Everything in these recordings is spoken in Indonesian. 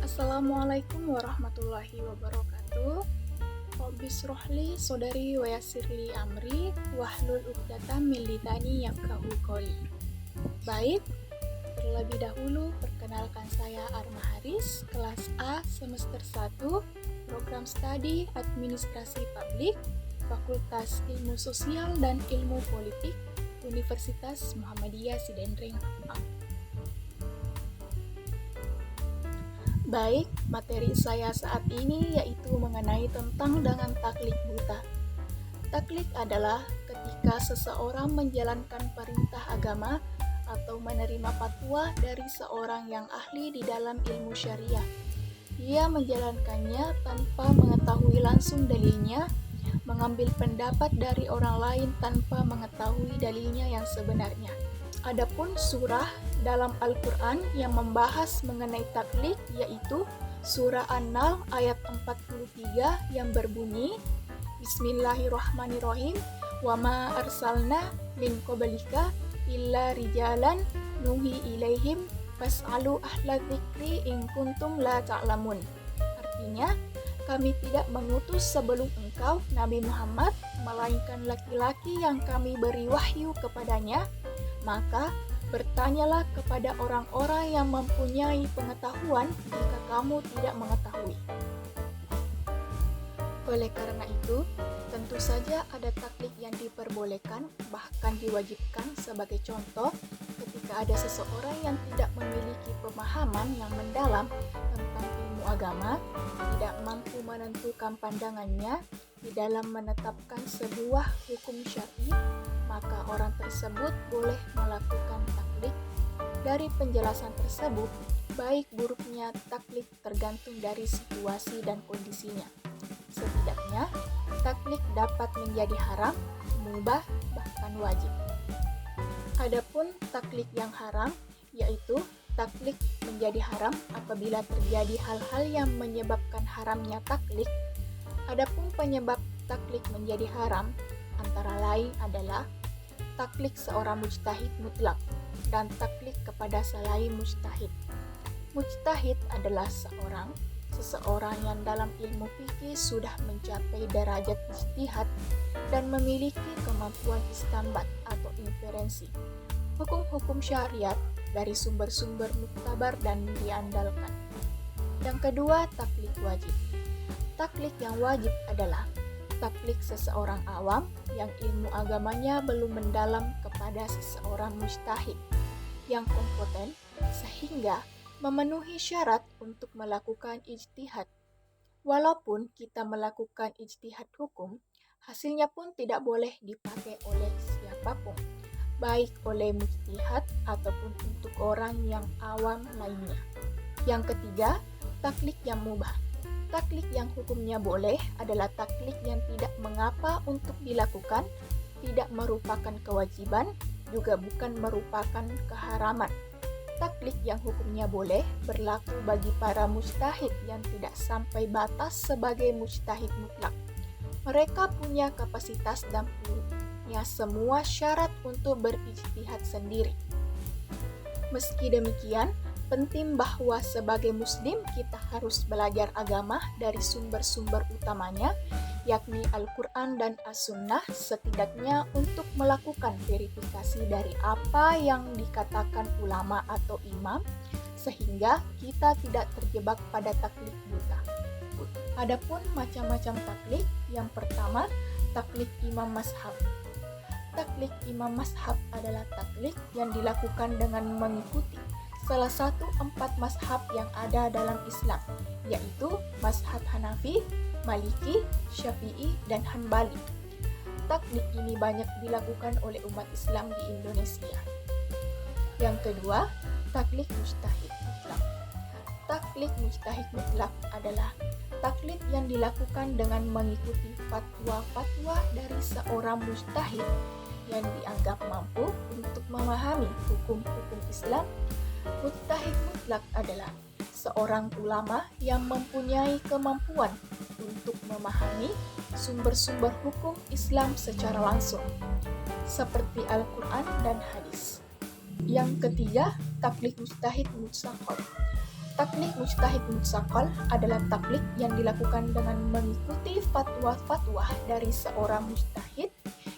Assalamualaikum warahmatullahi wabarakatuh. Rabbi srohli sodari wa yassirli amri wahlul uqdatam min lisani yafqahu qouli. Baik, terlebih dahulu perkenalkan saya Arma Haris, kelas A semester 1, program studi Administrasi Publik, Fakultas Ilmu Sosial dan Ilmu Politik, Universitas Muhammadiyah Sidenreng. Baik, materi saya saat ini yaitu mengenai tentang dengan taklid buta. Taklid adalah ketika seseorang menjalankan perintah agama atau menerima fatwa dari seorang yang ahli di dalam ilmu syariah. Ia menjalankannya tanpa mengetahui langsung dalilnya, mengambil pendapat dari orang lain tanpa mengetahui dalilnya yang sebenarnya. Adapun surah dalam Al-Quran yang membahas mengenai taklid yaitu surah An-Nahl ayat 43 yang berbunyi Bismillahirrahmanirrahim wa ma arsalna min qablika illa rijalan nuhi ilaihim fas'alu ahla dzikri in kuntum la ta'lamun. Artinya, kami tidak mengutus sebelum engkau Nabi Muhammad melainkan laki-laki yang kami beri wahyu kepadanya. Maka bertanyalah kepada orang-orang yang mempunyai pengetahuan jika kamu tidak mengetahui. Oleh karena itu, tentu saja ada taklid yang diperbolehkan, bahkan diwajibkan. Sebagai contoh, ketika ada seseorang yang tidak memiliki pemahaman yang mendalam tentang ilmu agama, tidak mampu menentukan pandangannya di dalam menetapkan sebuah hukum syar'i, maka orang tersebut boleh melakukan taklid. Dari penjelasan tersebut, baik buruknya taklid tergantung dari situasi dan kondisinya. Setidaknya, taklid dapat menjadi haram, mubah, bahkan wajib. Adapun taklid yang haram, yaitu taklid menjadi haram apabila terjadi hal-hal yang menyebabkan haramnya taklid. Adapun penyebab taklid menjadi haram antara lain adalah taklid seorang mujtahid mutlak dan taklid kepada selain mujtahid. Mujtahid adalah seseorang yang dalam ilmu fikih sudah mencapai derajat ijtihad dan memiliki kemampuan istinbat atau inferensi hukum-hukum syariat dari sumber-sumber muktabar dan diandalkan. Yang kedua, taklid wajib. Taklid yang wajib adalah taklid seseorang awam yang ilmu agamanya belum mendalam kepada seseorang mujtahid yang kompeten sehingga memenuhi syarat untuk melakukan ijtihad. Walaupun kita melakukan ijtihad hukum, hasilnya pun tidak boleh dipakai oleh siapapun, baik oleh mujtahid ataupun untuk orang yang awam lainnya. Yang ketiga, taklid yang mubah. Taklid yang hukumnya boleh adalah taklid yang tidak mengapa untuk dilakukan, tidak merupakan kewajiban, juga bukan merupakan keharaman. Taklid yang hukumnya boleh berlaku bagi para mujtahid yang tidak sampai batas sebagai mujtahid mutlak. Mereka punya kapasitas dan punya semua syarat untuk berijtihad sendiri. Meski demikian, penting bahwa sebagai muslim kita harus belajar agama dari sumber-sumber utamanya, yakni Al-Quran dan As-Sunnah, setidaknya untuk melakukan verifikasi dari apa yang dikatakan ulama atau imam, sehingga kita tidak terjebak pada taklid buta. Adapun macam-macam taklid, yang pertama, taklid imam mazhab. Taklid imam mazhab adalah taklid yang dilakukan dengan mengikuti salah satu 4 mazhab yang ada dalam Islam, yaitu mazhab Hanafi, Maliki, Syafi'i, dan Hanbali. Taklid ini banyak dilakukan oleh umat Islam di Indonesia. Yang kedua, taklid mujtahid mutlak. Taklid mujtahid mutlak adalah taklid yang dilakukan dengan mengikuti fatwa-fatwa dari seorang mujtahid yang dianggap mampu untuk memahami hukum-hukum Islam. Mujtahid mutlak adalah seorang ulama yang mempunyai kemampuan untuk memahami sumber-sumber hukum Islam secara langsung, seperti Al-Quran dan hadis. Yang ketiga, taklid mujtahid mutsaqab. Taklik mujtahid mutsaqal adalah taklik yang dilakukan dengan mengikuti fatwa-fatwa dari seorang mujtahid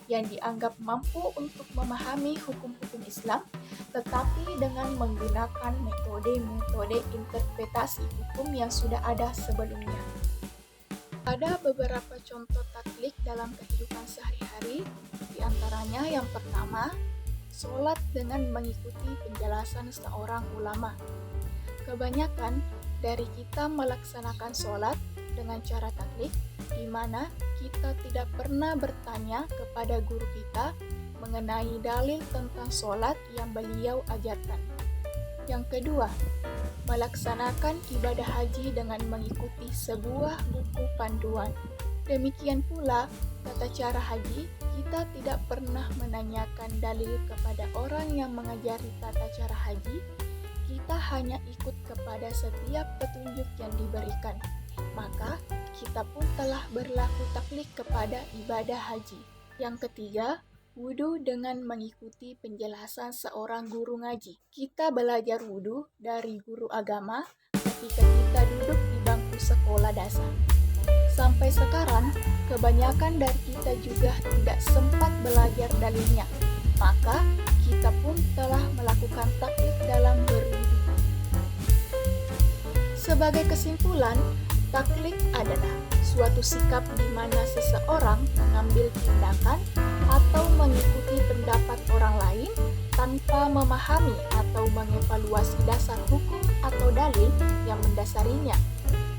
yang dianggap mampu untuk memahami hukum-hukum Islam, tetapi dengan menggunakan metode-metode interpretasi hukum yang sudah ada sebelumnya. Ada beberapa contoh taklik dalam kehidupan sehari-hari, di antaranya yang pertama, sholat dengan mengikuti penjelasan seorang ulama. Kebanyakan dari kita melaksanakan sholat dengan cara taklik, di mana kita tidak pernah bertanya kepada guru kita mengenai dalil tentang sholat yang beliau ajarkan. Yang kedua, melaksanakan ibadah haji dengan mengikuti sebuah buku panduan. Demikian pula, tata cara haji, kita tidak pernah menanyakan dalil kepada orang yang mengajari tata cara haji. Kita hanya ikut kepada setiap petunjuk yang diberikan. Maka, kita pun telah berlaku taklik kepada ibadah haji. Yang ketiga, wudu dengan mengikuti penjelasan seorang guru ngaji. Kita belajar wudu dari guru agama ketika kita duduk di bangku sekolah dasar. Sampai sekarang, kebanyakan dari kita juga tidak sempat belajar dalilnya. Maka, kita pun telah melakukan taklik dalam berwudu. Sebagai kesimpulan, taklik adalah suatu sikap di mana seseorang mengambil tindakan atau mengikuti pendapat orang lain tanpa memahami atau mengevaluasi dasar hukum atau dalil yang mendasarinya.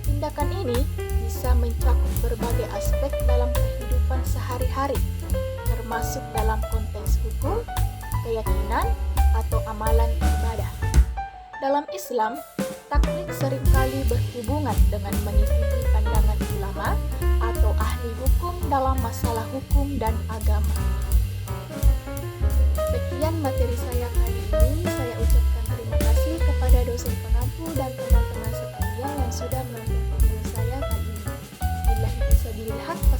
Tindakan ini bisa mencakup berbagai aspek dalam kehidupan sehari-hari, termasuk dalam konteks hukum, keyakinan, atau amalan ibadah. Dalam Islam, taklik seringkali berhubungan dengan mengikuti pandangan ulama atau ahli hukum dalam masalah hukum dan agama. Sekian materi saya kali ini. Saya ucapkan terima kasih kepada dosen pengampu dan teman-teman sekalian yang sudah menonton video saya kali ini. Billahi fisabilillah.